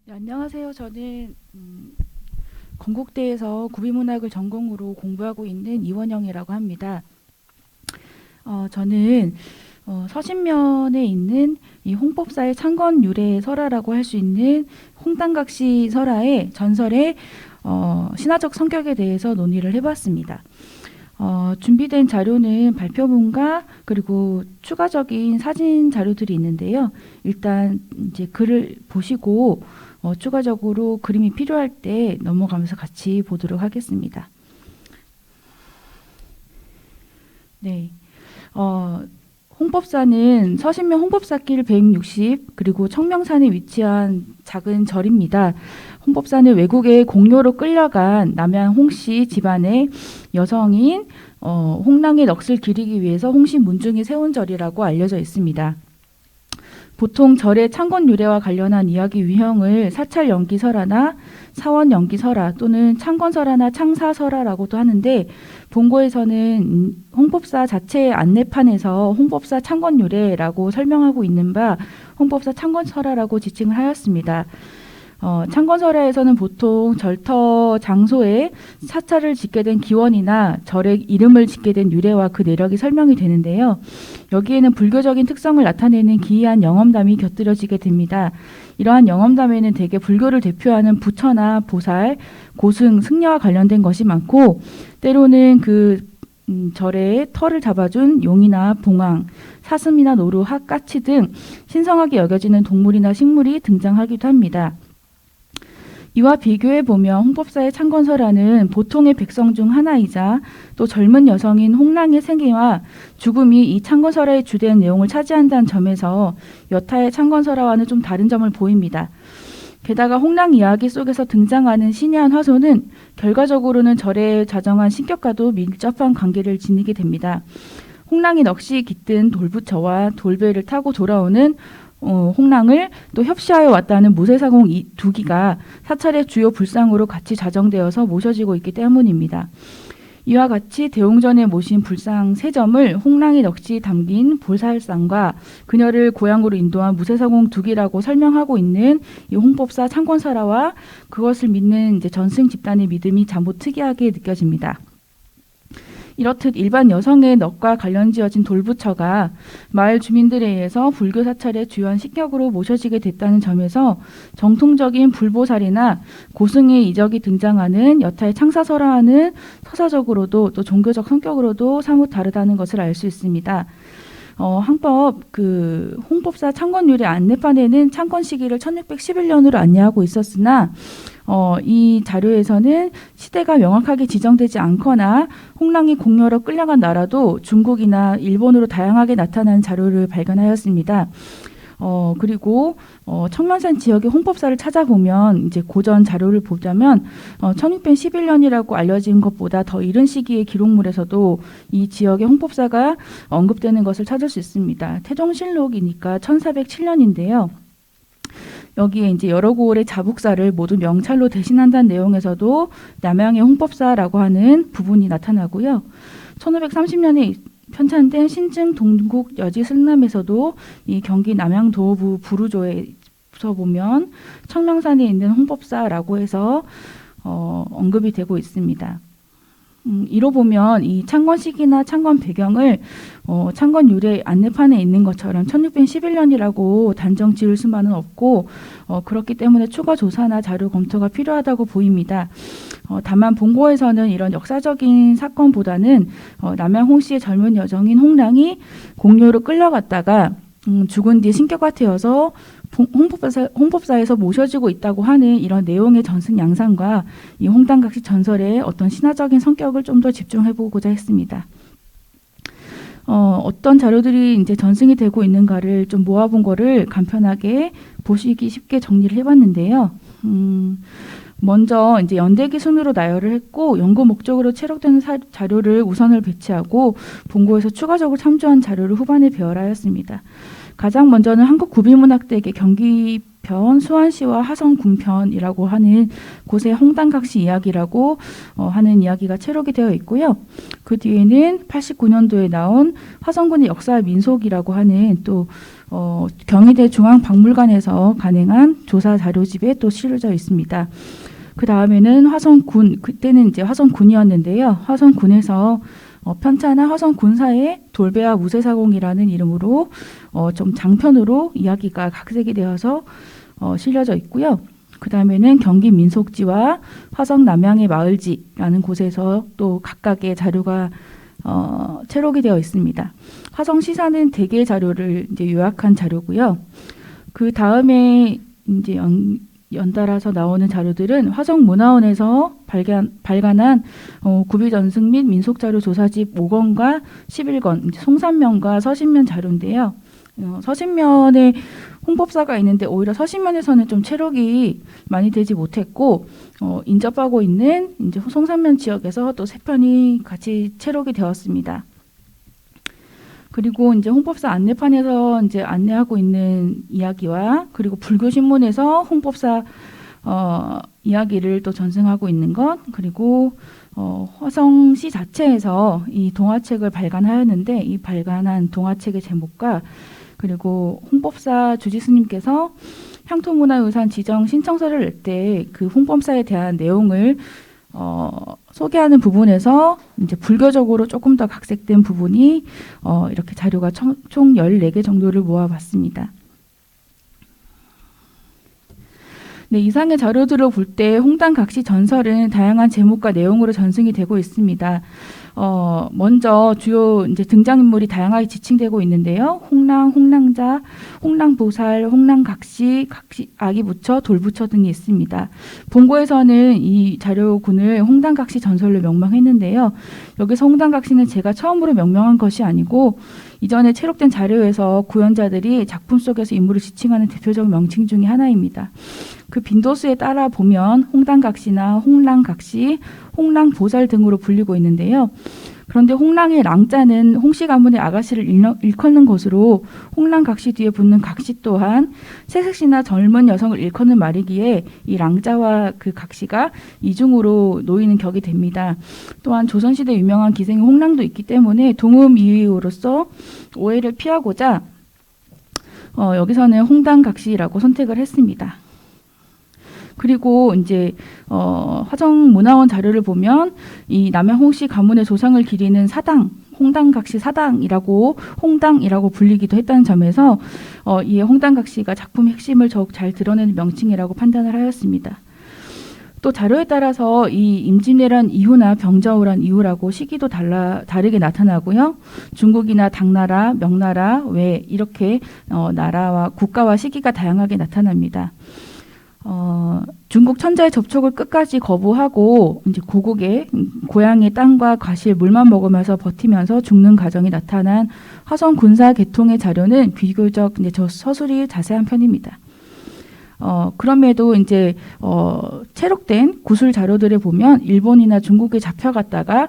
네, 안녕하세요. 저는 건국대에서 구비문학을 전공으로 공부하고 있는 이원영이라고 합니다. 저는 서신면에 있는 이 홍법사의 창건 유래 설화라고 할 수 있는 홍당각시 설화의 전설의 신화적 성격에 대해서 논의를 해봤습니다. 준비된 자료는 발표문과 그리고 추가적인 사진 자료들이 있는데요. 일단 이제 글을 보시고 추가적으로 그림이 필요할 때 넘어가면서 같이 보도록 하겠습니다. 네. 홍법사는 서신면 홍법사길 160 그리고 청명산에 위치한 작은 절입니다. 홍법사는 외국에 공료로 끌려간 남양 홍씨 집안의 여성인 홍랑의 넋을 기리기 위해서 홍씨 문중이 세운 절이라고 알려져 있습니다. 보통 절의 창건 유래와 관련한 이야기 유형을 사찰 연기설화나 사원 연기설화 또는 창건설화나 창사설화라고도 하는데, 본고에서는 홍법사 자체의 안내판에서 홍법사 창건 유래라고 설명하고 있는 바 홍법사 창건설화라고 지칭을 하였습니다. 창건설화에서는 보통 절터 장소에 사찰을 짓게 된 기원이나 절의 이름을 짓게 된 유래와 그 내력이 설명이 되는데요. 여기에는 불교적인 특성을 나타내는 기이한 영험담이 곁들여지게 됩니다. 이러한 영험담에는 대개 불교를 대표하는 부처나 보살, 고승, 승려와 관련된 것이 많고, 때로는 그 절의 터를 잡아준 용이나 봉황, 사슴이나 노루, 학, 까치 등 신성하게 여겨지는 동물이나 식물이 등장하기도 합니다. 이와 비교해보면 홍법사의 창건설화는 보통의 백성 중 하나이자 또 젊은 여성인 홍랑의 생애와 죽음이 이 창건설화의 주된 내용을 차지한다는 점에서 여타의 창건설화와는 좀 다른 점을 보입니다. 게다가 홍랑 이야기 속에서 등장하는 신이한 화소는 결과적으로는 절의 자정한 신격과도 밀접한 관계를 지니게 됩니다. 홍랑이 넋이 깃든 돌부처와 돌배를 타고 돌아오는 홍랑을 또 협시하여 왔다는 무쇠사공 두 기가 사찰의 주요 불상으로 같이 자정되어서 모셔지고 있기 때문입니다. 이와 같이 대웅전에 모신 불상 3점을 홍랑의 넋이 담긴 보살상과 그녀를 고향으로 인도한 무쇠사공 두 기라고 설명하고 있는 이 홍법사 창건설화와 그것을 믿는 이제 전승 집단의 믿음이 잠못 특이하게 느껴집니다. 이렇듯 일반 여성의 넋과 관련 지어진 돌부처가 마을 주민들에 의해서 불교 사찰의 주요한 식격으로 모셔지게 됐다는 점에서 정통적인 불보살이나 고승의 이적이 등장하는 여타의 창사설화와는 서사적으로도 또 종교적 성격으로도 사뭇 다르다는 것을 알 수 있습니다. 항법 홍법사 창건유래 안내판에는 창건 시기를 1611년으로 안내하고 있었으나 이 자료에서는 시대가 명확하게 지정되지 않거나 홍랑이 공료로 끌려간 나라도 중국이나 일본으로 다양하게 나타나는 자료를 발견하였습니다. 그리고 청명산 지역의 홍법사를 찾아보면 이제 고전 자료를 보자면 1611년이라고 알려진 것보다 더 이른 시기의 기록물에서도 이 지역의 홍법사가 언급되는 것을 찾을 수 있습니다. 태종실록이니까 1407년인데요. 여기에 이제 여러 고을의 자북사를 모두 명찰로 대신한다는 내용에서도 남양의 홍법사라고 하는 부분이 나타나고요. 1530년에 편찬된 신증 동국 여지 승남에서도 이 경기 남양도부 부르조에서 보면 청명산에 있는 홍법사라고 해서 언급이 되고 있습니다. 이로 보면 이 창건 시기나 창건 배경을 창건 유래 안내판에 있는 것처럼 1611년이라고 단정 지을 수만은 없고 그렇기 때문에 추가 조사나 자료 검토가 필요하다고 보입니다. 다만 본고에서는 이런 역사적인 사건보다는 남양 홍씨의 젊은 여정인 홍랑이 공료로 끌려갔다가 죽은 뒤 신격화되어서 홍법사에서 모셔지고 있다고 하는 이런 내용의 전승 양상과 이 홍당각시 전설의 어떤 신화적인 성격을 좀 더 집중해보고자 했습니다. 어떤 자료들이 이제 전승이 되고 있는가를 좀 모아본 거를 간편하게 보시기 쉽게 정리를 해봤는데요. 먼저 이제 연대기 순으로 나열을 했고 연구 목적으로 채록되는 자료를 우선을 배치하고 본고에서 추가적으로 참조한 자료를 후반에 배열하였습니다. 가장 먼저는 한국구비문학대계 경기편 수완시와 화성군편이라고 하는 곳의 홍당각시 이야기라고 하는 이야기가 채록이 되어 있고요. 그 뒤에는 89년도에 나온 화성군의 역사 민속이라고 하는 또 경희대 중앙박물관에서 간행한 조사 자료집에 또 실려져 있습니다. 그 다음에는 화성군, 그때는 이제 화성군이었는데요. 화성군에서 편차나 화성군사의 돌배와 무쇠사공이라는 이름으로 좀 장편으로 이야기가 각색이 되어서 실려져 있고요. 그 다음에는 경기 민속지와 화성 남양의 마을지라는 곳에서 또 각각의 자료가 채록이 되어 있습니다. 화성 시사는 대개 자료를 이제 요약한 자료고요. 그 다음에 이제 연달아서 나오는 자료들은 화성문화원에서 발간한 구비전승 및 민속자료 조사집 5권과 11권, 송산면과 서신면 자료인데요. 서신면에 홍법사가 있는데 오히려 서신면에서는 좀 채록이 많이 되지 못했고 인접하고 있는 이제 송산면 지역에서 또 3편이 같이 채록이 되었습니다. 그리고 이제 홍법사 안내판에서 이제 안내하고 있는 이야기와 그리고 불교신문에서 홍법사 이야기를 또 전승하고 있는 것, 그리고 화성시 자체에서 이 동화책을 발간하였는데 이 발간한 동화책의 제목과 그리고 홍법사 주지스님께서 향토문화유산 지정 신청서를 낼 때 그 홍법사에 대한 내용을 소개하는 부분에서 이제 불교적으로 조금 더 각색된 부분이 이렇게 자료가 총 14개 정도를 모아봤습니다. 네, 이상의 자료들을 볼 때 홍당각시 전설은 다양한 제목과 내용으로 전승이 되고 있습니다. 먼저 주요 이제 등장인물이 다양하게 지칭되고 있는데요. 홍랑, 홍랑자, 홍랑보살, 홍랑각시, 아기부처, 돌부처 등이 있습니다. 본고에서는 이 자료군을 홍당각시 전설로 명명했는데요. 여기서 홍당각시는 제가 처음으로 명명한 것이 아니고 이전에 채록된 자료에서 구연자들이 작품 속에서 인물을 지칭하는 대표적 명칭 중의 하나입니다. 그 빈도수에 따라 보면 홍당각시나 홍랑각시, 홍랑보살 등으로 불리고 있는데요. 그런데 홍랑의 랑자는 홍씨 가문의 아가씨를 일컫는 것으로 홍랑각시 뒤에 붙는 각시 또한 새색시나 젊은 여성을 일컫는 말이기에 이 랑자와 그 각시가 이중으로 놓이는 격이 됩니다. 또한 조선시대 유명한 기생인 홍랑도 있기 때문에 동음이의로서 오해를 피하고자 여기서는 홍당각시라고 선택을 했습니다. 그리고 이제 화성문화원 자료를 보면 이 남양 홍씨 가문의 조상을 기리는 사당, 홍당각시 사당이라고 홍당이라고 불리기도 했다는 점에서 이 홍당각시가 작품의 핵심을 더욱 잘 드러내는 명칭이라고 판단을 하였습니다. 또 자료에 따라서 이 임진왜란 이후나 병자호란 이후라고 시기도 다르게 나타나고요. 중국이나 당나라, 명나라, 외 이렇게 나라와 국가와 시기가 다양하게 나타납니다. 중국 천자의 접촉을 끝까지 거부하고 이제 고국의 고향의 땅과 과실 물만 먹으면서 버티면서 죽는 과정이 나타난 화성 군사 계통의 자료는 비교적 이제 서술이 자세한 편입니다. 그럼에도 이제 채록된 구술 자료들을 보면 일본이나 중국에 잡혀갔다가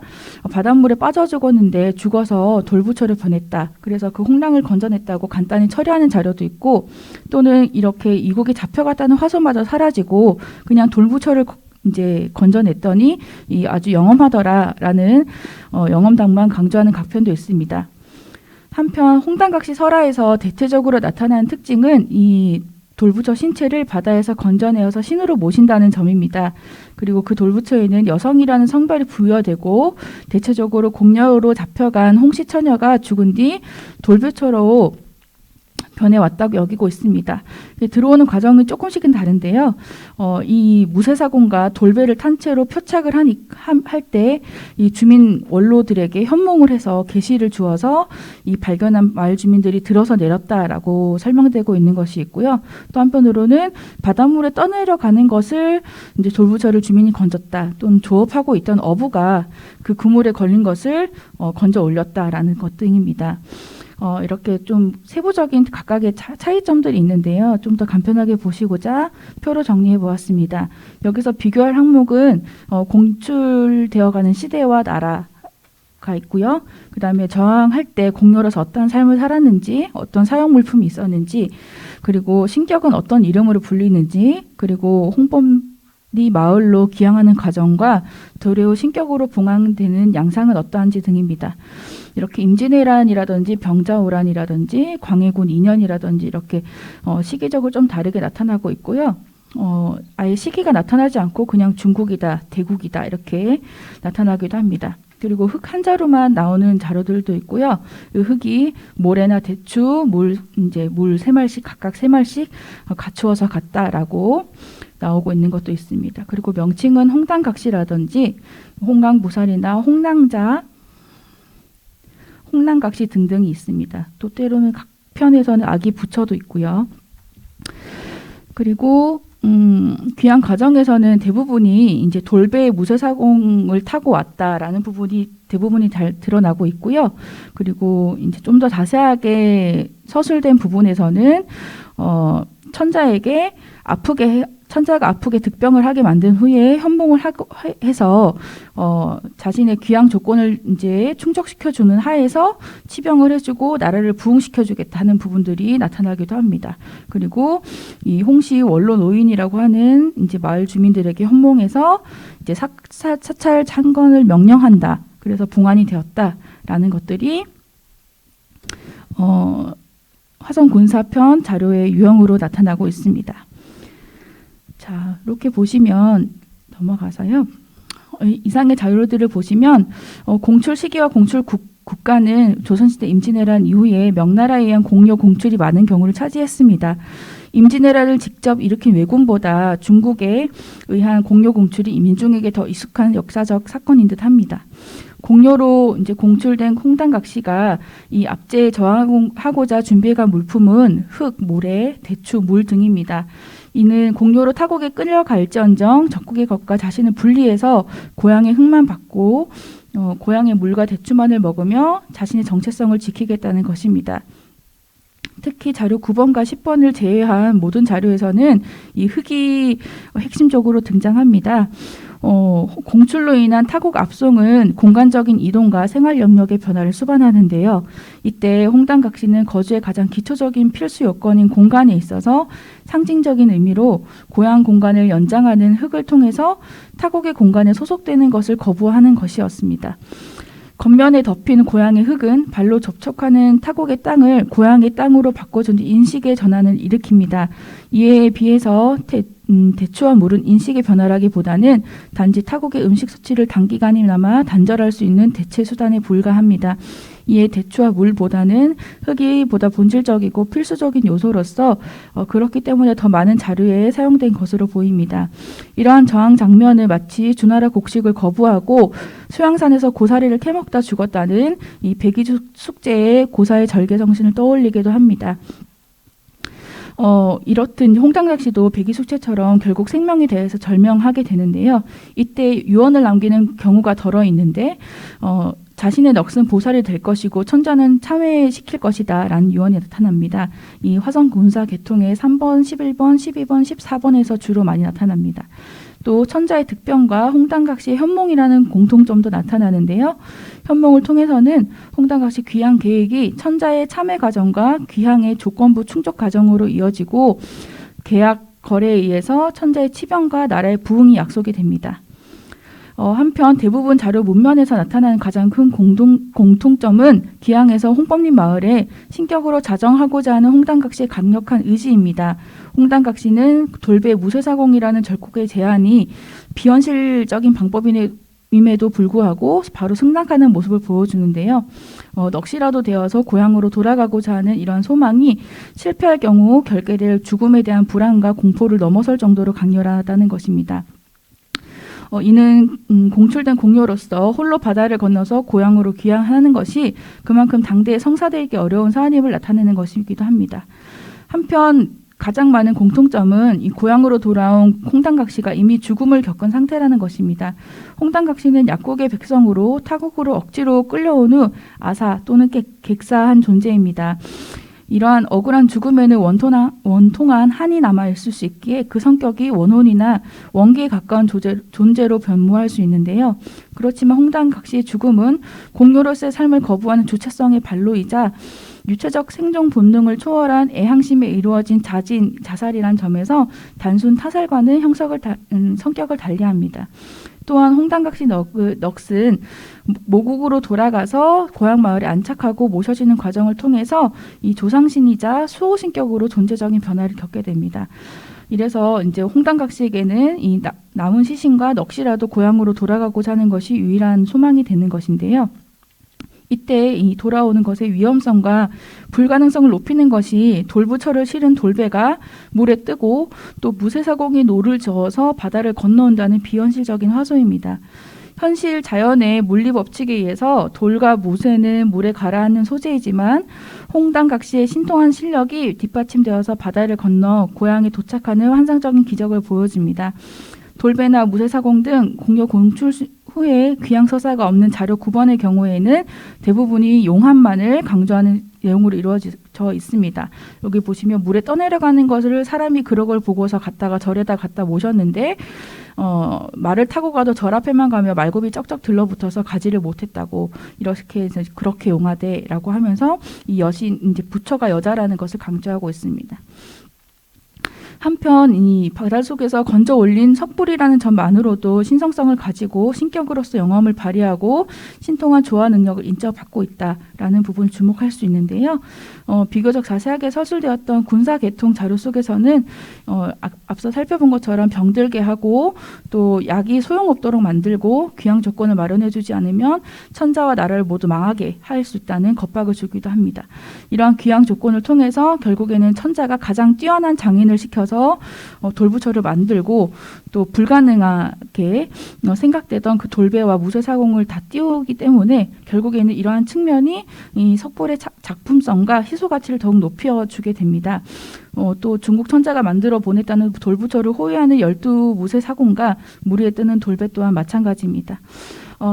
바닷물에 빠져 죽었는데 죽어서 돌부처를 보냈다. 그래서 그 홍랑을 건져냈다고 간단히 처리하는 자료도 있고 또는 이렇게 이국에 잡혀갔다는 화소마저 사라지고 그냥 돌부처를 이제 건져냈더니 이 아주 영험하더라라는 영험당만 강조하는 각편도 있습니다. 한편 홍당각시 설화에서 대체적으로 나타나는 특징은 이 돌부처 신체를 바다에서 건져내어서 신으로 모신다는 점입니다. 그리고 그 돌부처에는 여성이라는 성별이 부여되고 대체적으로 공녀로 잡혀간 홍씨 처녀가 죽은 뒤 돌부처로 변해왔다고 여기고 있습니다. 들어오는 과정은 조금씩은 다른데요. 이 무쇠사공과 돌배를 탄 채로 표착을 할 때 이 주민 원로들에게 현몽을 해서 계시를 주어서 이 발견한 마을 주민들이 들어서 내렸다라고 설명되고 있는 것이 있고요. 또 한편으로는 바닷물에 떠내려가는 것을 이제 돌부처를 주민이 건졌다. 또는 조업하고 있던 어부가 그 그물에 걸린 것을 건져 올렸다라는 것 등입니다. 이렇게 좀 세부적인 각각의 차이점들이 있는데요. 좀 더 간편하게 보시고자 표로 정리해 보았습니다. 여기서 비교할 항목은 공출되어가는 시대와 나라, 가 있고요. 그 다음에 저항할 때 공료로서 어떤 삶을 살았는지, 어떤 사용 물품이 있었는지, 그리고 신격은 어떤 이름으로 불리는지, 그리고 홍범리 마을로 귀향하는 과정과 도래후 신격으로 봉황되는 양상은 어떠한지 등입니다. 이렇게 임진왜란이라든지 병자호란이라든지 광해군 인연이라든지 이렇게 시기적으로 좀 다르게 나타나고 있고요. 아예 시기가 나타나지 않고 그냥 중국이다, 대국이다 이렇게 나타나기도 합니다. 그리고 흙 한 자루만 나오는 자료들도 있고요. 이 흙이 모래나 대추, 물 3말씩 각각 3말씩 갖추어서 갔다라고 나오고 있는 것도 있습니다. 그리고 명칭은 홍당각시라든지 홍강무살이나 홍낭자, 홍낭각시 등등이 있습니다. 또 때로는 각 편에서는 아기 부처도 있고요. 그리고 귀향 과정에서는 대부분이 이제 돌배 무쇠사공을 타고 왔다라는 부분이 대부분이 잘 드러나고 있고요. 그리고 이제 좀 더 자세하게 서술된 부분에서는 천자가 아프게 득병을 하게 만든 후에 현몽을 해서 자신의 귀향 조건을 이제 충족시켜주는 하에서 치병을 해주고 나라를 부흥시켜주겠다는 부분들이 나타나기도 합니다. 그리고 이 홍씨 원로 노인이라고 하는 이제 마을 주민들에게 현몽해서 이제 사찰 창건을 명령한다. 그래서 봉안이 되었다라는 것들이 화성군사편 자료의 유형으로 나타나고 있습니다. 자, 이렇게 보시면 넘어가서요. 이상의 자료들을 보시면 공출 시기와 공출 국가는 조선시대 임진왜란 이후에 명나라에 의한 공료 공출이 많은 경우를 차지했습니다. 임진왜란을 직접 일으킨 왜군보다 중국에 의한 공료 공출이 민중에게 더 익숙한 역사적 사건인 듯합니다. 공료로 이제 공출된 홍당각시가 이 압제에 저항하고자 준비해간 물품은 흙, 모래, 대추, 물 등입니다. 이는 공료로 타국에 끌려갈지언정 적국의 것과 자신을 분리해서 고향의 흙만 받고 고향의 물과 대추만을 먹으며 자신의 정체성을 지키겠다는 것입니다. 특히 자료 9번과 10번을 제외한 모든 자료에서는 이 흙이 핵심적으로 등장합니다. 공출로 인한 타국 압송은 공간적인 이동과 생활 영역의 변화를 수반하는데요. 이때 홍당각시는 거주의 가장 기초적인 필수 요건인 공간에 있어서 상징적인 의미로 고향 공간을 연장하는 흙을 통해서 타국의 공간에 소속되는 것을 거부하는 것이었습니다. 겉면에 덮인 고향의 흙은 발로 접촉하는 타국의 땅을 고향의 땅으로 바꿔주는 인식의 전환을 일으킵니다. 이에 비해서 대추와 물은 인식의 변화라기보다는 단지 타국의 음식 수치를 단기간이나마 단절할 수 있는 대체 수단에 불과합니다. 이에 대추와 물보다는 흙이 보다 본질적이고 필수적인 요소로서 그렇기 때문에 더 많은 자료에 사용된 것으로 보입니다. 이러한 저항 장면을 마치 주나라 곡식을 거부하고 수양산에서 고사리를 캐먹다 죽었다는 이 백이숙제의 고사의 절개 정신을 떠올리기도 합니다. 이렇듯 홍당각시도 백이숙제처럼 결국 생명에 대해서 절명하게 되는데요. 이때 유언을 남기는 경우가 덜어 있는데 자신의 넋은 보살이 될 것이고 천자는 참회시킬 것이다 라는 유언이 나타납니다. 이 화성군사 계통의 3번, 11번, 12번, 14번에서 주로 많이 나타납니다. 또 천자의 득병과 홍당각시의 현몽이라는 공통점도 나타나는데요. 현몽을 통해서는 홍당각시 귀향 계획이 천자의 참회 과정과 귀향의 조건부 충족 과정으로 이어지고 계약 거래에 의해서 천자의 치병과 나라의 부흥이 약속이 됩니다. 한편 대부분 자료 문면에서 나타나는 가장 큰 공통점은 기항에서 홍범리 마을에 신격으로 자정하고자 하는 홍당각시의 강력한 의지입니다. 홍당각시는 돌배 무쇠사공이라는 절국의 제안이 비현실적인 방법임에도 불구하고 바로 승낙하는 모습을 보여주는데요. 넋이라도 되어서 고향으로 돌아가고자 하는 이러한 소망이 실패할 경우 결계될 죽음에 대한 불안과 공포를 넘어설 정도로 강렬하다는 것입니다. 이는 공출된 공료로서 홀로 바다를 건너서 고향으로 귀향하는 것이 그만큼 당대에 성사되기 어려운 사안임을 나타내는 것이기도 합니다. 한편 가장 많은 공통점은 이 고향으로 돌아온 홍당각시가 이미 죽음을 겪은 상태라는 것입니다. 홍당각시는 약국의 백성으로 타국으로 억지로 끌려온 후 아사 또는 객사한 존재입니다. 이러한 억울한 죽음에는 원통한 한이 남아있을 수 있기에 그 성격이 원혼이나 원기에 가까운 존재로 변모할 수 있는데요. 그렇지만 홍당각 씨의 죽음은 공료로서의 삶을 거부하는 주체성의 발로이자 유체적 생존 본능을 초월한 애향심에 이루어진 자살이란 점에서 단순 타살과는 성격을 달리합니다. 또한 홍당각 씨 넋은 모국으로 돌아가서 고향 마을에 안착하고 모셔지는 과정을 통해서 이 조상신이자 수호신격으로 존재적인 변화를 겪게 됩니다. 이래서 이제 홍당각 씨에게는 이 남은 시신과 넋이라도 고향으로 돌아가고자 하는 것이 유일한 소망이 되는 것인데요. 이때 이 돌아오는 것의 위험성과 불가능성을 높이는 것이 돌부처를 실은 돌배가 물에 뜨고 또 무쇠사공이 노를 저어서 바다를 건너온다는 비현실적인 화소입니다. 현실 자연의 물리 법칙에 의해서 돌과 무쇠는 물에 가라앉는 소재이지만 홍당각 씨의 신통한 실력이 뒷받침되어서 바다를 건너 고향에 도착하는 환상적인 기적을 보여줍니다. 돌배나 무쇠사공 등 공료 공출 후에 귀양 서사가 없는 자료 9번의 경우에는 대부분이 용함만을 강조하는 내용으로 이루어져 있습니다. 여기 보시면 물에 떠내려가는 것을 사람이 그런 걸 보고서 갔다가 절에다 갖다 모셨는데 말을 타고 가도 절 앞에만 가며 말굽이 쩍쩍 들러붙어서 가지를 못했다고 이렇게 해서 그렇게 용하대라고 하면서 이 여신 이제 부처가 여자라는 것을 강조하고 있습니다. 한편 이 바다 속에서 건져 올린 석불이라는 점만으로도 신성성을 가지고 신격으로서 영험을 발휘하고 신통한 조화 능력을 인정받고 있다라는 부분을 주목할 수 있는데요. 비교적 자세하게 서술되었던 군사 계통 자료 속에서는 앞서 살펴본 것처럼 병들게 하고 또 약이 소용없도록 만들고 귀양 조건을 마련해주지 않으면 천자와 나라를 모두 망하게 할 수 있다는 겁박을 주기도 합니다. 이러한 귀양 조건을 통해서 결국에는 천자가 가장 뛰어난 장인을 시켜서 돌부처를 만들고 또 불가능하게 생각되던 그 돌배와 무쇠사공을 다 띄우기 때문에 결국에는 이러한 측면이 이 석불의 작품성과 희소 가치를 더욱 높여주게 됩니다. 또 중국 천자가 만들어 보냈다는 돌부처를 호위하는 12무쇠사공과 물 위에 뜨는 돌배 또한 마찬가지입니다.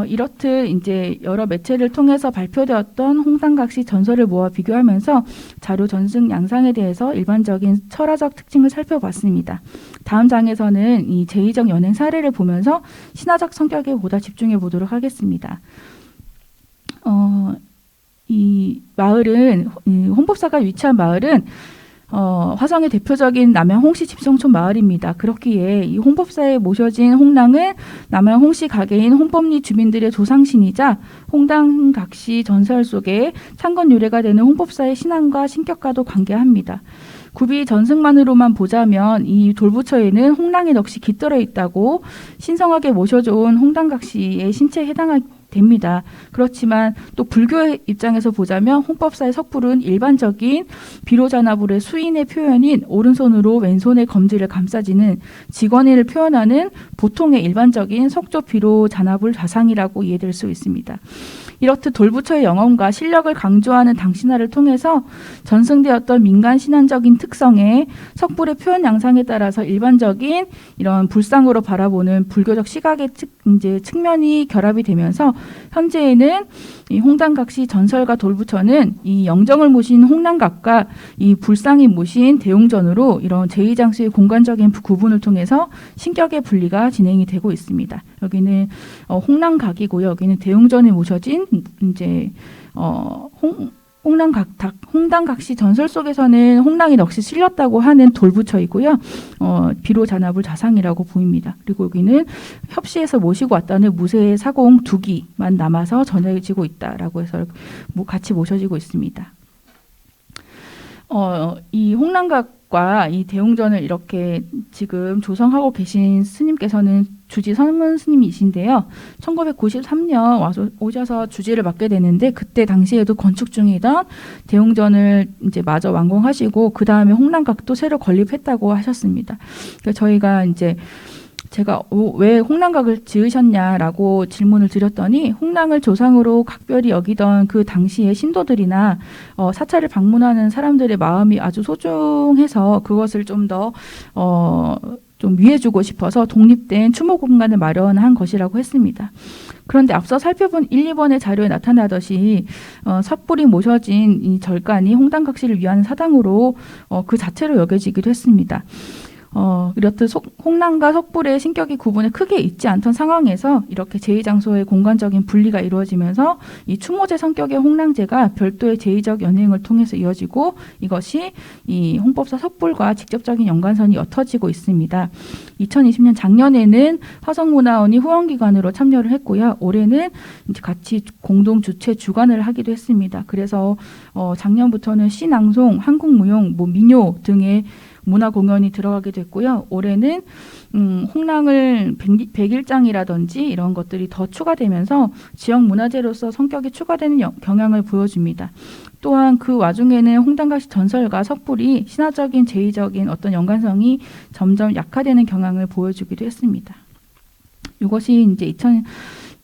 이렇듯 이제 여러 매체를 통해서 발표되었던 홍당각 씨 전설을 모아 비교하면서 자료 전승 양상에 대해서 일반적인 철학적 특징을 살펴봤습니다. 다음 장에서는 이 제2적 연행 사례를 보면서 신화적 성격에 보다 집중해 보도록 하겠습니다. 이 마을은 홍법사가 위치한 마을은 화성의 대표적인 남양 홍씨 집성촌 마을입니다. 그렇기에 이 홍법사에 모셔진 홍랑은 남양 홍씨 가게인 홍법리 주민들의 조상신이자 홍당각시 전설 속에 창건 유래가 되는 홍법사의 신앙과 신격과도 관계합니다. 구비 전승만으로만 보자면 이 돌부처에는 홍랑의 넋이 깃들어 있다고 신성하게 모셔져온 홍당각시의 신체에 됩니다. 그렇지만 또 불교의 입장에서 보자면 홍법사의 석불은 일반적인 비로자나불의 수인의 표현인 오른손으로 왼손의 검지를 감싸지는 직원인을 표현하는 보통의 일반적인 석조 비로자나불 좌상이라고 이해될 수 있습니다. 이렇듯 돌부처의 영험과 실력을 강조하는 당신화를 통해서 전승되었던 민간 신앙적인 특성에 석불의 표현 양상에 따라서 일반적인 이런 불상으로 바라보는 불교적 시각의 측면이 결합이 되면서 현재에는 이 홍당각시 전설과 돌부처는 이 영정을 모신 홍랑각과 이 불상이 모신 대웅전으로 이런 제2장수의 공간적인 구분을 통해서 신격의 분리가 진행이 되고 있습니다. 여기는 홍랑각이고요. 여기는 대웅전에 모셔진 이제 홍당각시 전설 속에서는 홍랑이 넋이 실렸다고 하는 돌부처이고요. 비로자납을 자상이라고 보입니다. 그리고 여기는 협시에서 모시고 왔다는 무쇠의 사공 2기만 남아서 전해지고 있다라고 해서 같이 모셔지고 있습니다. 이 홍랑각과 이 대웅전을 이렇게 지금 조성하고 계신 스님께서는 주지 선문 스님이신데요. 1993년 오셔서 주지를 맡게 되는데 그때 당시에도 건축 중이던 대웅전을 이제 마저 완공하시고 그 다음에 홍랑각도 새로 건립했다고 하셨습니다. 그러니까 저희가 이제 제가 왜 홍랑각을 지으셨냐라고 질문을 드렸더니 홍랑을 조상으로 각별히 여기던 그 당시의 신도들이나 사찰을 방문하는 사람들의 마음이 아주 소중해서 그것을 좀 더 좀 위해주고 싶어서 독립된 추모 공간을 마련한 것이라고 했습니다. 그런데 앞서 살펴본 1, 2번의 자료에 나타나듯이 섣불리 모셔진 이 절간이 홍당각시를 위한 사당으로 그 자체로 여겨지기도 했습니다. 이렇듯 홍랑과 석불의 신격이 구분이 크게 있지 않던 상황에서 이렇게 제2장소의 공간적인 분리가 이루어지면서 이 추모제 성격의 홍랑제가 별도의 제2적 연행을 통해서 이어지고 이것이 이 홍법사 석불과 직접적인 연관선이 옅어지고 있습니다. 2020년 작년에는 화성문화원이 후원기관으로 참여를 했고요. 올해는 이제 같이 공동 주최 주관을 하기도 했습니다. 그래서 작년부터는 시낭송, 한국무용, 민요 등의 문화 공연이 들어가게 됐고요. 올해는 홍랑을 백일장이라든지 이런 것들이 더 추가되면서 지역 문화재로서 성격이 추가되는 경향을 보여줍니다. 또한 그 와중에는 홍당각시 전설과 석불이 신화적인 제2적인 어떤 연관성이 점점 약화되는 경향을 보여주기도 했습니다. 이것이 이제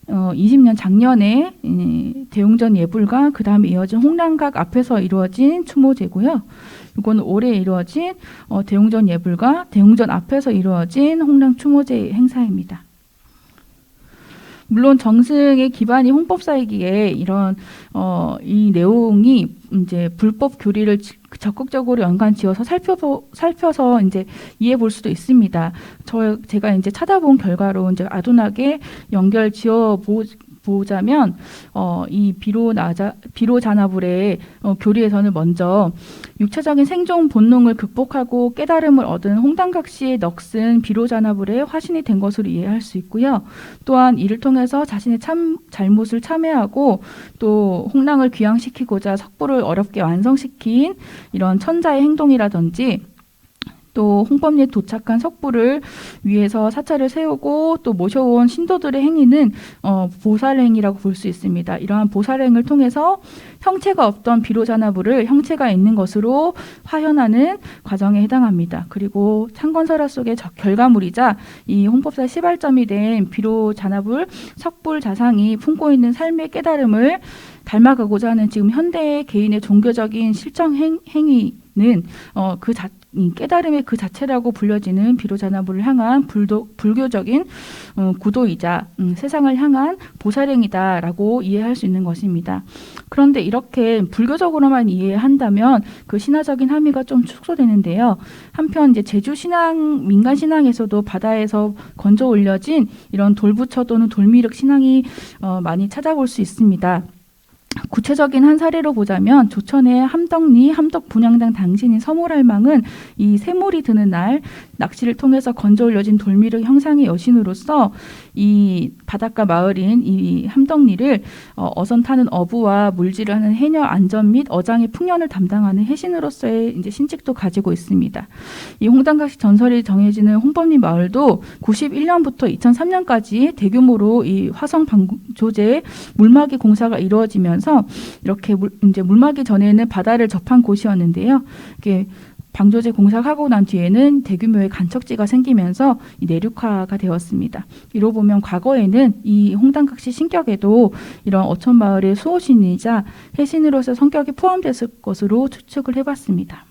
2020년 작년에 대웅전 예불과 그 다음에 이어진 홍랑각 앞에서 이루어진 추모제고요. 이건 올해 이루어진 대웅전 예불과 대웅전 앞에서 이루어진 홍랑 추모제 행사입니다. 물론 정승의 기반이 홍법사이기에 이런 이 내용이 이제 불법 교리를 적극적으로 연관지어서 살펴서 이제 이해해 볼 수도 있습니다. 제가 이제 찾아본 결과로 이제 아둔하게 연결 지어 보자면 이 비로자나불의 교리에서는 먼저 육체적인 생존 본능을 극복하고 깨달음을 얻은 홍당각시의 넋은 비로자나불의 화신이 된 것으로 이해할 수 있고요. 또한 이를 통해서 자신의 잘못을 참회하고 또 홍랑을 귀양시키고자 석불을 어렵게 완성시킨 이런 천자의 행동이라든지 또 홍법리에 도착한 석불을 위해서 사찰을 세우고 또 모셔온 신도들의 행위는 보살행이라고 볼 수 있습니다. 이러한 보살행을 통해서 형체가 없던 비로자나불을 형체가 있는 것으로 화현하는 과정에 해당합니다. 그리고 창건설화 속의 결과물이자 이 홍법사 시발점이 된 비로자나불 석불 자상이 품고 있는 삶의 깨달음을 닮아가고자 하는 지금 현대의 개인의 종교적인 실천 행위는 깨달음의 그 자체라고 불려지는 비로자나불을 향한 불교적인 구도이자 세상을 향한 보살행이다라고 이해할 수 있는 것입니다. 그런데 이렇게 불교적으로만 이해한다면 그 신화적인 함의가 좀 축소되는데요. 한편 이제 제주 신앙, 민간 신앙에서도 바다에서 건져 올려진 이런 돌부처 또는 돌미륵 신앙이 많이 찾아볼 수 있습니다. 구체적인 한 사례로 보자면 조천의 함덕리 함덕분향당 당신인 서몰할망은 이 새물이 드는 날 낚시를 통해서 건져 올려진 돌미륵 형상의 여신으로서 이 바닷가 마을인 이 함덕리를 어선 타는 어부와 물질을 하는 해녀 안전 및 어장의 풍년을 담당하는 해신으로서의 이제 신직도 가지고 있습니다. 이 홍당각시 전설이 정해지는 홍법리 마을도 91년부터 2003년까지 대규모로 이 화성 방조제 물막이 공사가 이루어지면서 이렇게 이제 물막이 전에는 바다를 접한 곳이었는데요. 이게 방조제 공사하고 난 뒤에는 대규모의 간척지가 생기면서 이 내륙화가 되었습니다. 이로 보면 과거에는 이 홍당각시 신격에도 이런 어촌마을의 수호신이자 해신으로서 성격이 포함됐을 것으로 추측을 해봤습니다.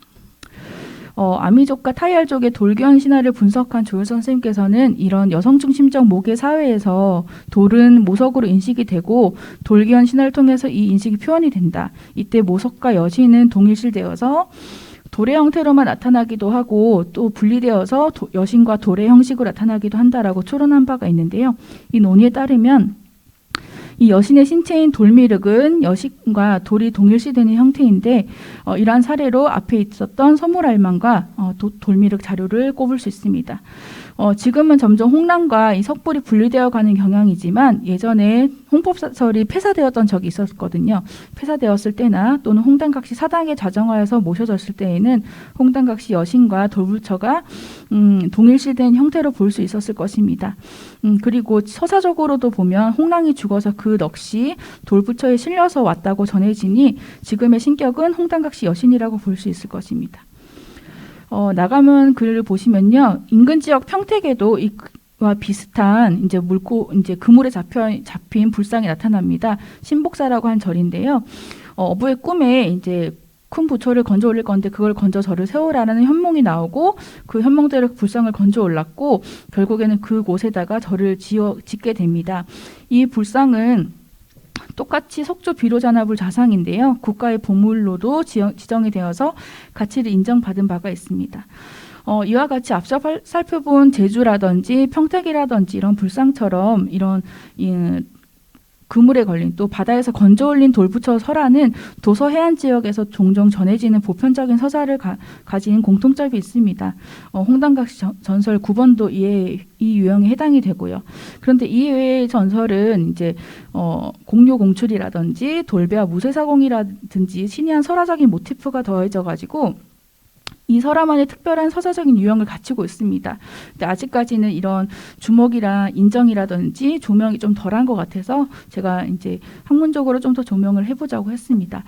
아미족과 타이알족의 돌견 신화를 분석한 조율 선생님께서는 이런 여성 중심적 모계 사회에서 돌은 모석으로 인식이 되고 돌견 신화를 통해서 이 인식이 표현이 된다. 이때 모석과 여신은 동일시되어서 돌의 형태로만 나타나기도 하고 또 분리되어서 여신과 돌의 형식으로 나타나기도 한다라고 추론한 바가 있는데요. 이 논의에 따르면 이 여신의 신체인 돌미륵은 여신과 돌이 동일시되는 형태인데 이러한 사례로 앞에 있었던 서몰알망과 돌미륵 자료를 꼽을 수 있습니다. 지금은 점점 홍랑과 이 석불이 분리되어 가는 경향이지만 예전에 홍법사설이 폐사되었던 적이 있었거든요. 폐사되었을 때나 또는 홍당각시 사당에 좌정하여서 모셔졌을 때에는 홍당각시 여신과 돌부처가 동일시된 형태로 볼 수 있었을 것입니다. 그리고 서사적으로도 보면 홍랑이 죽어서 그 넋이 돌부처에 실려서 왔다고 전해지니 지금의 신격은 홍당각시 여신이라고 볼 수 있을 것입니다. 나가면 글을 보시면요. 인근 지역 평택에도 이와 비슷한 이제 그물에 잡힌 불상이 나타납니다. 신복사라고 한 절인데요. 어부의 꿈에 이제 큰 부처를 건져 올릴 건데 그걸 건져 절을 세우라는 현몽이 나오고 그 현몽대로 불상을 건져 올랐고 결국에는 그곳에다가 절을 짓게 됩니다. 이 불상은 똑같이 석조 비로자나불 자상인데요. 국가의 보물로도 지정이 되어서 가치를 인정받은 바가 있습니다. 이와 같이 앞서 살펴본 제주라든지 평택이라든지 이런 불상처럼 이런 그물에 걸린 또 바다에서 건져 올린 돌부처 설화는 도서 해안 지역에서 종종 전해지는 보편적인 서사를 가진 공통점이 있습니다. 홍당각시 전설 9번도 이 유형에 해당이 되고요. 그런데 이 외의 전설은 이제 공료 공출이라든지 돌배와 무쇠사공이라든지 신이한 설화적인 모티프가 더해져 가지고 이 설화만의 특별한 서사적인 유형을 갖추고 있습니다. 근데 아직까지는 이런 주목이랑 인정이라든지 조명이 좀 덜한 것 같아서 제가 이제 학문적으로 좀 더 조명을 해보자고 했습니다.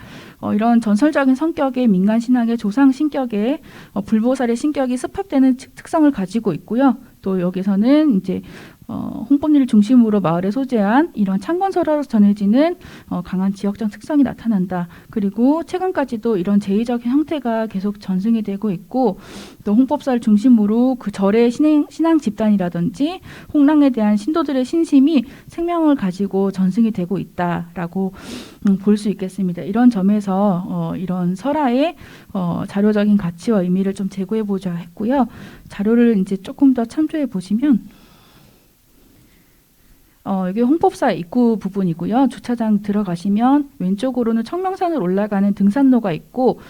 이런 전설적인 성격의 민간 신앙의 조상 신격의 불보살의 신격이 습합되는 특성을 가지고 있고요. 또 여기서는 이제 홍법리를 중심으로 마을에 소재한 이런 창건설화로 전해지는 강한 지역적 특성이 나타난다. 그리고 최근까지도 이런 제의적인 형태가 계속 전승이 되고 있고 또 홍법사를 중심으로 그 절의 신앙 집단이라든지 홍랑에 대한 신도들의 신심이 생명을 가지고 전승이 되고 있다라고 볼 수 있겠습니다. 이런 점에서 이런 설화의 자료적인 가치와 의미를 좀 제고해 보자 했고요. 자료를 이제 조금 더 참조해 보시면 여기 홍법사 입구 부분이고요. 주차장 들어가시면 왼쪽으로는 청명산을 올라가는 등산로가 있고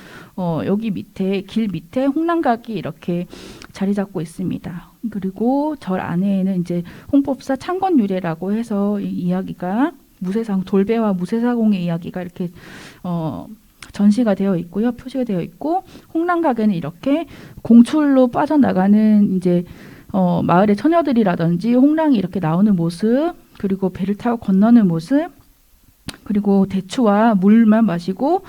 여기 밑에 길 밑에 홍랑각이 이렇게 자리 잡고 있습니다. 그리고 절 안에는 이제 홍법사 창건유래라고 해서 이 이야기가 돌배와 무쇠사공의 이야기가 이렇게 전시가 되어 있고요. 표시가 되어 있고 홍랑각에는 이렇게 공출로 빠져나가는 이제 마을의 처녀들이라든지 홍랑이 이렇게 나오는 모습, 그리고 배를 타고 건너는 모습, 그리고 대추와 물만 마시고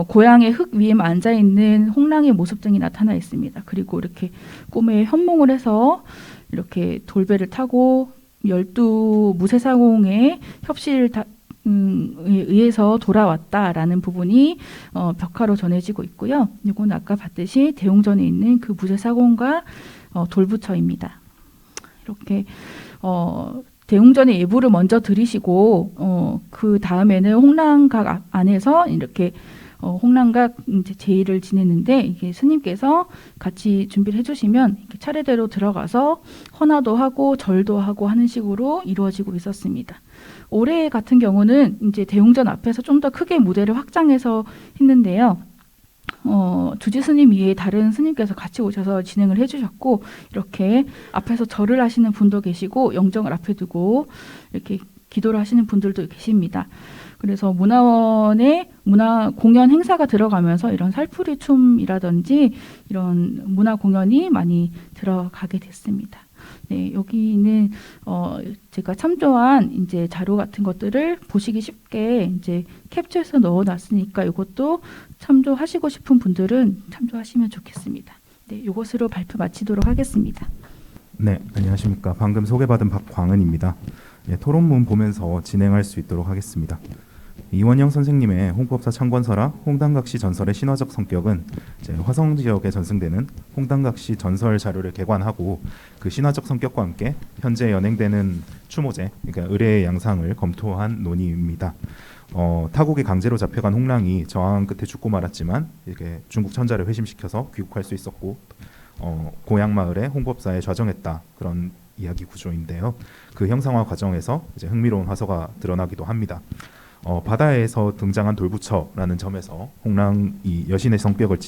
고향의 흙 위에 앉아 있는 홍랑의 모습 등이 나타나 있습니다. 그리고 이렇게 꿈에 현몽을 해서 이렇게 돌배를 타고 12 무쇠사공의 협실에 의해서 돌아왔다라는 부분이 벽화로 전해지고 있고요. 이건 아까 봤듯이 대웅전에 있는 그 무쇠사공과 돌부처입니다. 이렇게 대웅전의 예부를 먼저 드리시고 그 다음에는 홍랑각 안에서 이렇게 홍랑각 이제 제의를 지냈는데 이게 스님께서 같이 준비를 해주시면 이렇게 차례대로 들어가서 헌화도 하고 절도 하고 하는 식으로 이루어지고 있었습니다. 올해 같은 경우는 이제 대웅전 앞에서 좀 더 크게 무대를 확장해서 했는데요. 주지 스님 위에 다른 스님께서 같이 오셔서 진행을 해주셨고 이렇게 앞에서 절을 하시는 분도 계시고 영정을 앞에 두고 이렇게 기도를 하시는 분들도 계십니다. 그래서 문화원의 문화 공연 행사가 들어가면서 이런 살풀이 춤이라든지 이런 문화 공연이 많이 들어가게 됐습니다. 네, 여기는 제가 참조한 이제 자료 같은 것들을 보시기 쉽게 이제 캡처해서 넣어놨으니까 이것도 참조하시고 싶은 분들은 참조하시면 좋겠습니다. 네, 이것으로 발표 마치도록 하겠습니다. 네, 안녕하십니까. 방금 소개받은 박광은입니다. 토론문 보면서 진행할 수 있도록 하겠습니다. 이원영 선생님의 홍법사 창건설화 홍당각시 전설의 신화적 성격은 화성 지역에 전승되는 홍당각시 전설 자료를 개관하고 그 신화적 성격과 함께 현재 연행되는 추모제, 그러니까 의례의 양상을 검토한 논의입니다. 타국에 강제로 잡혀간 홍랑이 저항 끝에 죽고 말았지만 이렇게 중국 천자를 회심시켜서 귀국할 수 있었고 고향 마을에 홍법사에 좌정했다, 그런 이야기 구조인데요. 그 형상화 과정에서 이제 흥미로운 화서가 드러나기도 합니다. 바다에서 등장한 돌부처라는 점에서 홍랑이 여신의 성격을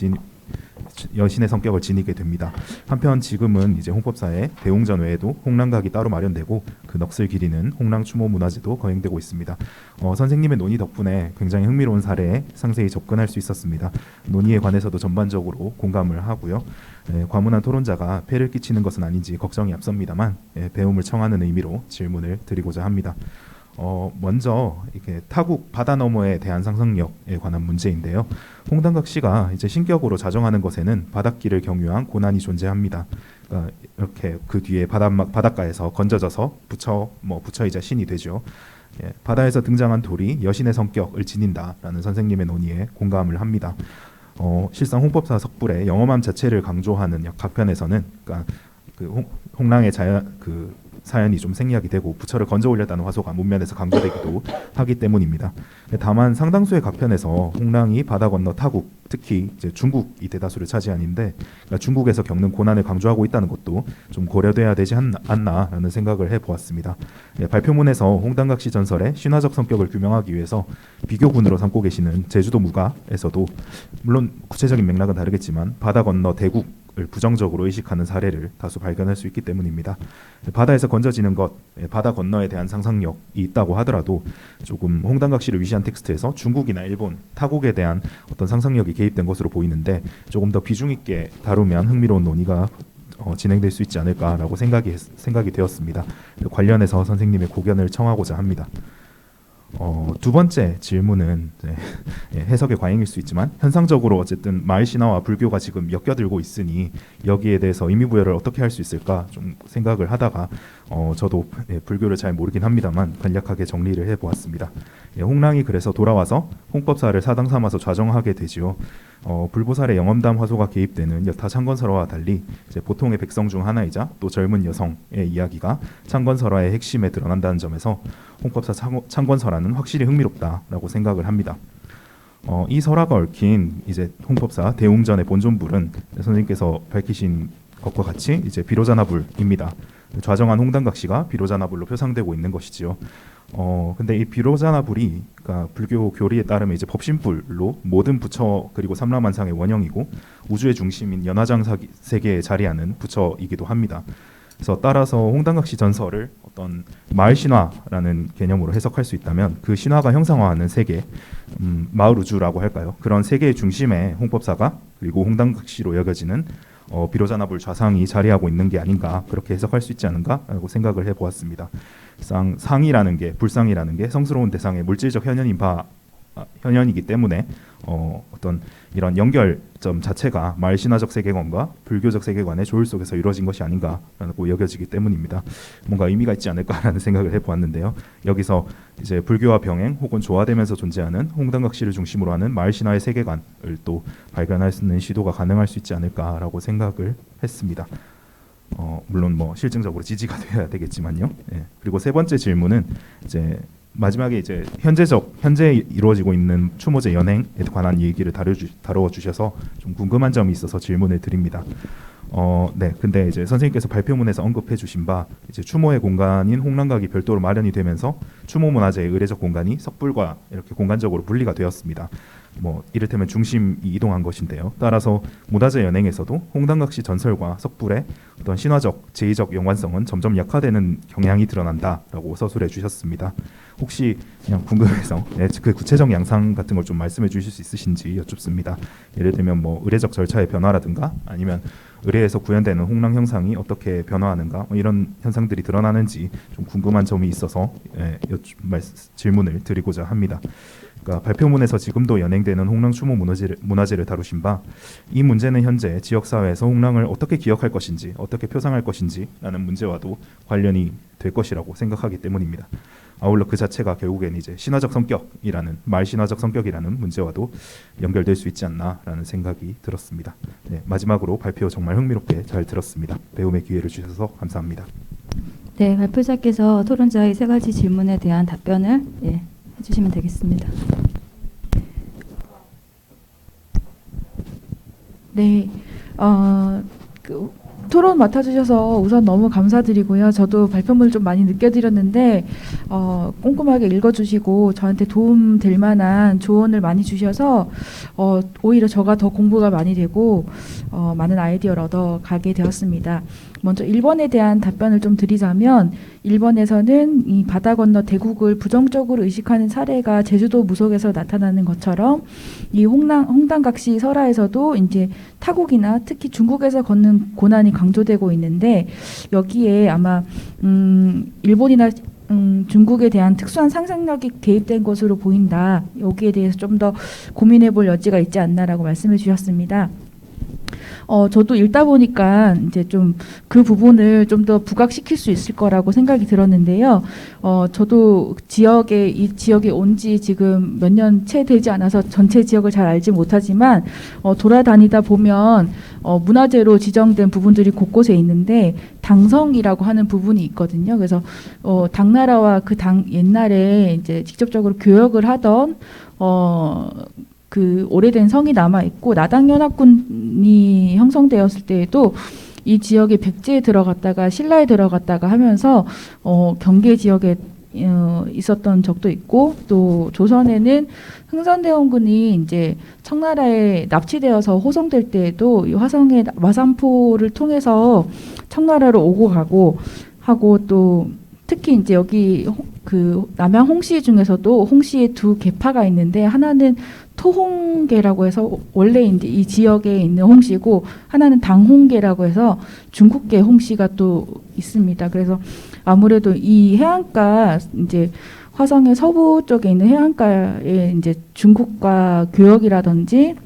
지니게 됩니다. 한편 지금은 이제 홍법사의 대웅전 외에도 홍랑각이 따로 마련되고 그 넋을 기리는 홍랑 추모 문화제도 거행되고 있습니다. 선생님의 논의 덕분에 굉장히 흥미로운 사례에 상세히 접근할 수 있었습니다. 논의에 관해서도 전반적으로 공감을 하고요. 과문한 토론자가 폐를 끼치는 것은 아닌지 걱정이 앞섭니다만 배움을 청하는 의미로 질문을 드리고자 합니다. 먼저 이렇게 타국 바다 너머에 대한 상상력에 관한 문제인데요. 홍당각시가 이제 신격으로 자정하는 것에는 바닷길을 경유한 고난이 존재합니다. 그러니까 이렇게 그 뒤에 바닷가에서 건져져서 부처이자 신이 되죠. 바다에서 등장한 돌이 여신의 성격을 지닌다라는 선생님의 논의에 공감을 합니다. 실상 홍법사 석불의 영험함 자체를 강조하는 각 편에서는 그러니까 홍랑의 사연이 좀 생략이 되고 부처를 건져 올렸다는 화소가 문면에서 강조되기도 하기 때문입니다. 다만 상당수의 각 편에서 홍랑이 바다 건너 타국, 특히 이제 중국이 대다수를 차지하는데 그러니까 중국에서 겪는 고난을 강조하고 있다는 것도 좀 고려돼야 되지 않나라는 생각을 해보았습니다. 발표문에서 홍당각시 전설의 신화적 성격을 규명하기 위해서 비교군으로 삼고 계시는 제주도 무가에서도 물론 구체적인 맥락은 다르겠지만 바다 건너 대국 을 부정적으로 의식하는 사례를 다수 발견할 수 있기 때문입니다. 바다에서 건져지는 것, 바다 건너에 대한 상상력이 있다고 하더라도 조금 홍당각시를 위시한 텍스트에서 중국이나 일본, 타국에 대한 어떤 상상력이 개입된 것으로 보이는데 조금 더 비중 있게 다루면 흥미로운 논의가 진행될 수 있지 않을까라고 생각이 되었습니다. 관련해서 선생님의 고견을 청하고자 합니다. 두 번째 질문은 해석의 과잉일 수 있지만 현상적으로 어쨌든 마을 신화와 불교가 지금 엮여들고 있으니 여기에 대해서 의미부여를 어떻게 할 수 있을까 좀 생각을 하다가 저도 불교를 잘 모르긴 합니다만 간략하게 정리를 해보았습니다. 홍랑이 그래서 돌아와서 홍법사를 사당 삼아서 좌정하게 되지요. 불보살의 영험담 화소가 개입되는 여타 창건설화와 달리 이제 보통의 백성 중 하나이자 또 젊은 여성의 이야기가 창건설화의 핵심에 드러난다는 점에서 홍법사 창건설화는 확실히 흥미롭다라고 생각을 합니다. 이 설화가 얽힌 이제 홍법사 대웅전의 본존불은 선생님께서 밝히신 것과 같이 이제 비로자나불입니다. 좌정한 홍당각시가 비로자나불로 표상되고 있는 것이지요. 근데 이 비로자나불이 그러니까 불교 교리에 따르면 이제 법신불로 모든 부처 그리고 삼라만상의 원형이고 우주의 중심인 연화장 세계에 자리하는 부처이기도 합니다. 그래서 따라서 홍당각시 전설을 어떤 마을 신화라는 개념으로 해석할 수 있다면 그 신화가 형상화하는 세계, 마을 우주라고 할까요? 그런 세계의 중심에 홍법사가 그리고 홍당각시로 여겨지는 비로자나불 좌상이 자리하고 있는 게 아닌가 그렇게 해석할 수 있지 않은가라고 생각을 해보았습니다. 상이라는 게 불상이라는 게 성스러운 대상의 물질적 현현이기 때문에 어떤 이런 연결점 자체가 마을 신화적 세계관과 불교적 세계관의 조율 속에서 이루어진 것이 아닌가라고 여겨지기 때문입니다. 뭔가 의미가 있지 않을까라는 생각을 해보았는데요. 여기서 이제 불교와 병행 혹은 조화되면서 존재하는 홍당각시를 중심으로 하는 마을 신화의 세계관을 또 발견할 수 있는 시도가 가능할 수 있지 않을까라고 생각을 했습니다. 물론 뭐 실증적으로 지지가 돼야 되겠지만요. 그리고 세 번째 질문은 이제 마지막에 이제 현재 이루어지고 있는 추모제 연행에 관한 얘기를 다루어 주셔서 좀 궁금한 점이 있어서 질문을 드립니다. 근데 이제 선생님께서 발표문에서 언급해 주신 바 이제 추모의 공간인 홍랑각이 별도로 마련이 되면서 추모 문화재의 의례적 공간이 석불과 이렇게 공간적으로 분리가 되었습니다. 이를테면 중심이 이동한 것인데요. 따라서 문화재 연행에서도 홍당각시 전설과 석불의 어떤 신화적, 제의적 연관성은 점점 약화되는 경향이 드러난다라고 서술해 주셨습니다. 혹시 그냥 궁금해서 그 구체적 양상 같은 걸 좀 말씀해 주실 수 있으신지 여쭙습니다. 예를 들면 의례적 절차의 변화라든가 아니면 의례에서 구현되는 홍랑 형상이 어떻게 변화하는가 이런 현상들이 드러나는지 좀 궁금한 점이 있어서 질문을 드리고자 합니다. 그러니까 발표문에서 지금도 연행되는 홍랑 추모 문화재를 다루신 바 이 문제는 현재 지역사회에서 홍랑을 어떻게 기억할 것인지 어떻게 표상할 것인지라는 문제와도 관련이 될 것이라고 생각하기 때문입니다. 아울러 그 자체가 결국엔 이제 신화적 성격이라는 말 신화적 성격이라는 문제와도 연결될 수 있지 않나라는 생각이 들었습니다. 마지막으로 발표 정말 흥미롭게 잘 들었습니다. 배움의 기회를 주셔서 감사합니다. 네, 발표자께서 토론자의 세 가지 질문에 대한 답변을 해주시면 되겠습니다. 네, 토론 맡아주셔서 우선 너무 감사드리고요. 저도 발표문을 좀 많이 느껴드렸는데 꼼꼼하게 읽어주시고 저한테 도움 될 만한 조언을 많이 주셔서 오히려 저가 더 공부가 많이 되고 많은 아이디어를 얻어가게 되었습니다. 먼저 1번에 대한 답변을 좀 드리자면 1번에서는 이 바다 건너 대국을 부정적으로 의식하는 사례가 제주도 무속에서 나타나는 것처럼 이 홍당각시 설화에서도 이제 타국이나 특히 중국에서 걷는 고난이 강조되고 있는데 여기에 아마 일본이나 중국에 대한 특수한 상상력이 개입된 것으로 보인다. 여기에 대해서 좀 더 고민해 볼 여지가 있지 않나라고 말씀해 주셨습니다. 저도 읽다 보니까 이제 좀 그 부분을 좀 더 부각시킬 수 있을 거라고 생각이 들었는데요. 저도 이 지역에 온 지 지금 몇 년 채 되지 않아서 전체 지역을 잘 알지 못하지만 돌아다니다 보면 문화재로 지정된 부분들이 곳곳에 있는데 당성이라고 하는 부분이 있거든요. 그래서 당나라와 그 옛날에 이제 직접적으로 교역을 하던 그 오래된 성이 남아 있고 나당연합군이 형성되었을 때에도 이 지역에 백제에 들어갔다가 신라에 들어갔다가 하면서 경계 지역에 있었던 적도 있고 또 조선에는 흥선대원군이 이제 청나라에 납치되어서 호송될 때에도 이 화성의 마산포를 통해서 청나라로 오고 가고 하고 또 특히 이제 여기 그 남양 홍씨 중에서도 홍씨의 두 계파가 있는데 하나는 토홍계라고 해서 원래 이제 이 지역에 있는 홍씨고 하나는 당홍계라고 해서 중국계 홍씨가 또 있습니다. 그래서 아무래도 이 해안가 이제 화성의 서부 쪽에 있는 해안가에 이제 중국과 교역이라든지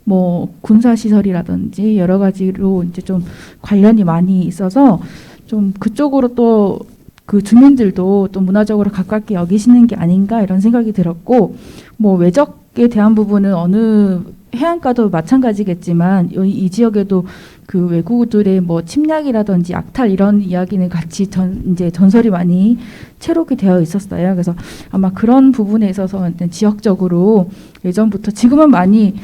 뭐 군사 시설이라든지 여러 가지로 이제 좀 관련이 많이 있어서 좀 그쪽으로 또 그 주민들도 또 문화적으로 가깝게 여기시는 게 아닌가 이런 생각이 들었고 뭐 외적에 대한 부분은 어느 해안가도 마찬가지겠지만 이 지역에도 그 외국들의 뭐 침략이라든지 약탈 이런 이야기는 같이 이제 전설이 많이 채록이 되어 있었어요. 그래서 아마 그런 부분에 있어서 지역적으로 예전부터 지금은 많이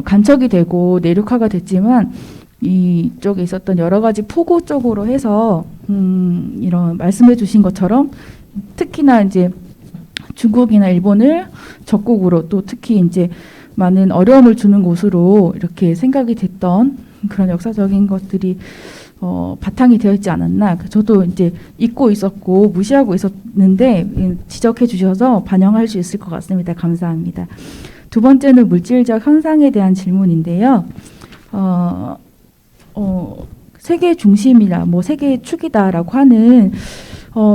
간척이 되고 내륙화가 됐지만 이쪽에 있었던 여러 가지 포구 쪽으로 해서 이런 말씀해 주신 것처럼 특히나 이제 중국이나 일본을 적국으로 또 특히 이제 많은 어려움을 주는 곳으로 이렇게 생각이 됐던 그런 역사적인 것들이 바탕이 되어 있지 않았나. 저도 이제 잊고 있었고 무시하고 있었는데 지적해 주셔서 반영할 수 있을 것 같습니다. 감사합니다. 두 번째는 물질적 현상에 대한 질문인데요. 세계 중심이나 뭐 세계의 축이다라고 하는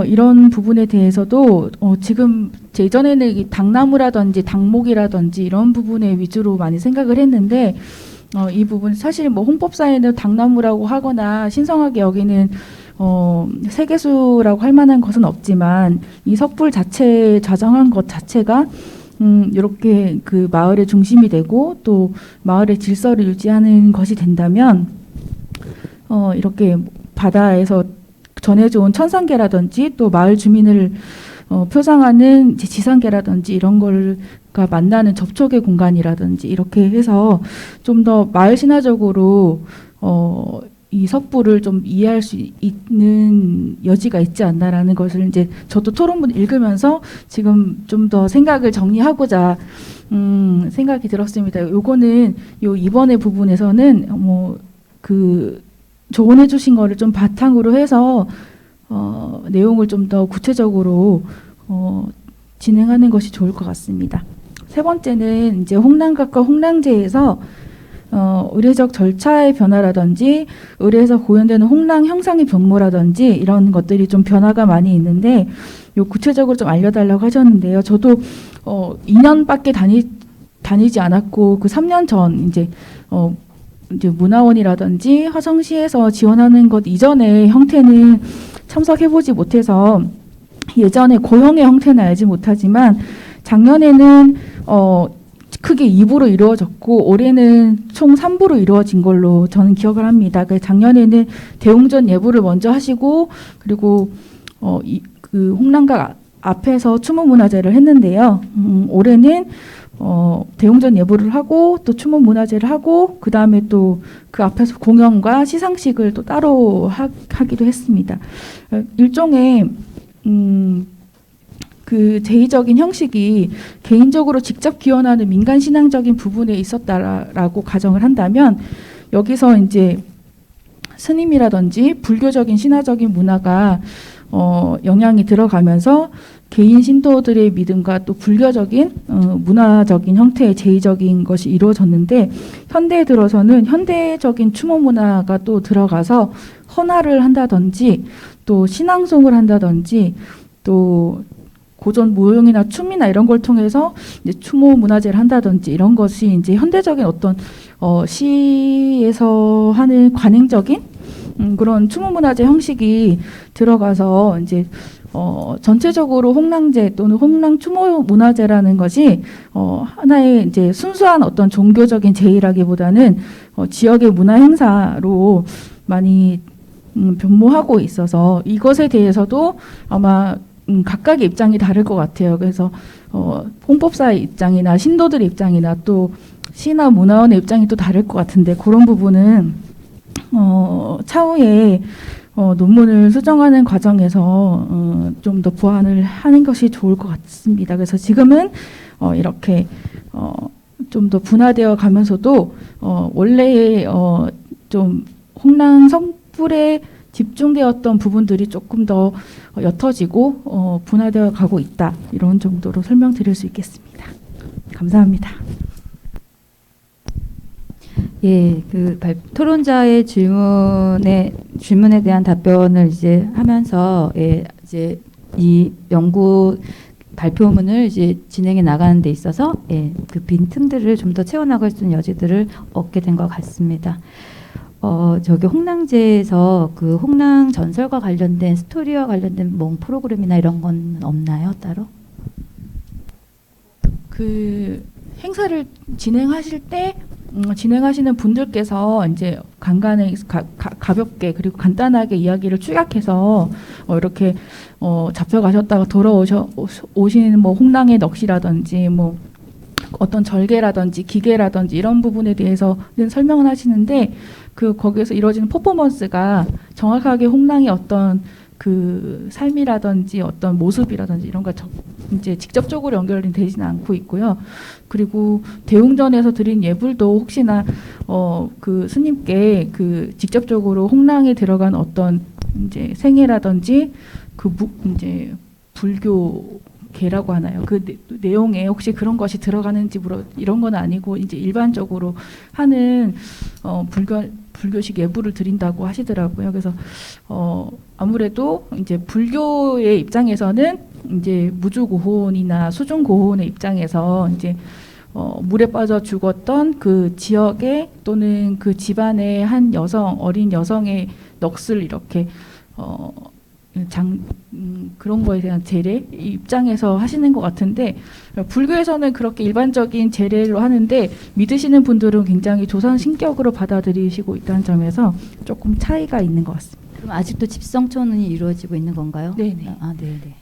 이런 부분에 대해서도 지금 예전에는 이 당나무라든지 당목이라든지 이런 부분에 위주로 많이 생각을 했는데 이 부분 사실 뭐 홍법사에는 당나무라고 하거나 신성하게 여기는 세계수라고 할 만한 것은 없지만 이 석불 자체 좌정한 것 자체가 이렇게 그 마을의 중심이 되고 또 마을의 질서를 유지하는 것이 된다면 이렇게 바다에서 전해져 온 천상계라든지 또 마을 주민을 표상하는 이제 지상계라든지 이런 걸과 만나는 접촉의 공간이라든지 이렇게 해서 좀 더 마을 신화적으로 이 석부를 좀 이해할 수 있는 여지가 있지 않나라는 것을 이제 저도 토론문 읽으면서 지금 좀 더 생각을 정리하고자 생각이 들었습니다. 요거는 요 이번의 부분에서는 뭐 그 조언해 주신 거를 좀 바탕으로 해서 내용을 좀 더 구체적으로 진행하는 것이 좋을 것 같습니다. 세 번째는 이제 홍랑각과 홍랑제에서 의례적 절차의 변화라든지 의례에서 고연되는 홍랑 형상의 변모라든지 이런 것들이 좀 변화가 많이 있는데 요 구체적으로 좀 알려달라고 하셨는데요. 저도 2년밖에 다니지 않았고 그 3년 전 이제 문화원이라든지 화성시에서 지원하는 것 이전의 형태는 참석해보지 못해서 예전에 고형의 형태는 알지 못하지만 작년에는 크게 2부로 이루어졌고 올해는 총 3부로 이루어진 걸로 저는 기억을 합니다. 작년에는 대웅전 예부를 먼저 하시고 그리고 그 홍랑각 앞에서 추모문화제를 했는데요. 올해는 대웅전 예부를 하고 또 추모문화제를 하고 그 다음에 또 그 앞에서 공연과 시상식을 또 따로 하기도 했습니다. 일종의 그 제의적인 형식이 개인적으로 직접 기원하는 민간 신앙적인 부분에 있었다라고 가정을 한다면 여기서 이제 스님이라든지 불교적인 신화적인 문화가 영향이 들어가면서 개인 신도들의 믿음과 또 불교적인 문화적인 형태의 제의적인 것이 이루어졌는데 현대에 들어서는 현대적인 추모 문화가 또 들어가서 헌화를 한다든지 또 신앙송을 한다든지 또 고전 무용이나 춤이나 이런 걸 통해서 이제 추모 문화제를 한다든지 이런 것이 이제 현대적인 어떤 시에서 하는 관행적인 그런 추모 문화제 형식이 들어가서 이제 전체적으로 홍랑제 또는 홍랑 추모 문화제라는 것이 하나의 이제 순수한 어떤 종교적인 제의라기보다는 지역의 문화 행사로 많이 변모하고 있어서 이것에 대해서도 아마 각각의 입장이 다를 것 같아요. 그래서 홍법사의 입장이나 신도들의 입장이나 또 시나 문화원의 입장이 또 다를 것 같은데 그런 부분은 차후에 논문을 수정하는 과정에서 좀 더 보완을 하는 것이 좋을 것 같습니다. 그래서 지금은 이렇게 좀 더 분화되어 가면서도 원래의 좀 홍랑 성불에 집중되었던 부분들이 조금 더 옅어지고 분화되어 가고 있다. 이런 정도로 설명드릴 수 있겠습니다. 감사합니다. 예, 그 토론자의 질문에 대한 답변을 이제 하면서 이제 이 연구 발표문을 이제 진행해 나가는 데 있어서 그 빈 틈들을 좀 더 채워나갈 수 있는 여지들을 얻게 된 것 같습니다. 저기 홍랑제에서 그 홍랑 전설과 관련된 스토리와 관련된 뭐 프로그램이나 이런 건 없나요, 따로? 그 행사를 진행하실 때 진행하시는 분들께서 이제 간간히 가볍게 그리고 간단하게 이야기를 축약해서 이렇게 잡혀가셨다가 돌아오신 뭐 홍랑의 넋이라든지 뭐 어떤 절개라든지 기계라든지 이런 부분에 대해서는 설명을 하시는데 거기에서 이루어지는 퍼포먼스가 정확하게 홍랑의 어떤 그 삶이라든지 어떤 모습이라든지 이런 거 이제 직접적으로 연결이 되지는 않고 있고요. 그리고 대웅전에서 드린 예불도 혹시나 그 스님께 그 직접적으로 홍랑에 들어간 어떤 이제 생애라든지 이제 불교계라고 하나요? 그 내용에 혹시 그런 것이 들어가는지 이런 건 아니고 이제 일반적으로 하는 불교식 예불을 드린다고 하시더라고요. 그래서 아무래도 이제 불교의 입장에서는 이제 무주고혼이나 수중고혼의 입장에서 이제 물에 빠져 죽었던 그 지역의 또는 그 집안의 한 어린 여성의 넋을 이렇게 그런 거에 대한 제례 입장에서 하시는 것 같은데 불교에서는 그렇게 일반적인 제례로 하는데 믿으시는 분들은 굉장히 조선 신격으로 받아들이시고 있다는 점에서 조금 차이가 있는 것 같습니다. 그럼 아직도 집성촌이 이루어지고 있는 건가요? 네네. 네네.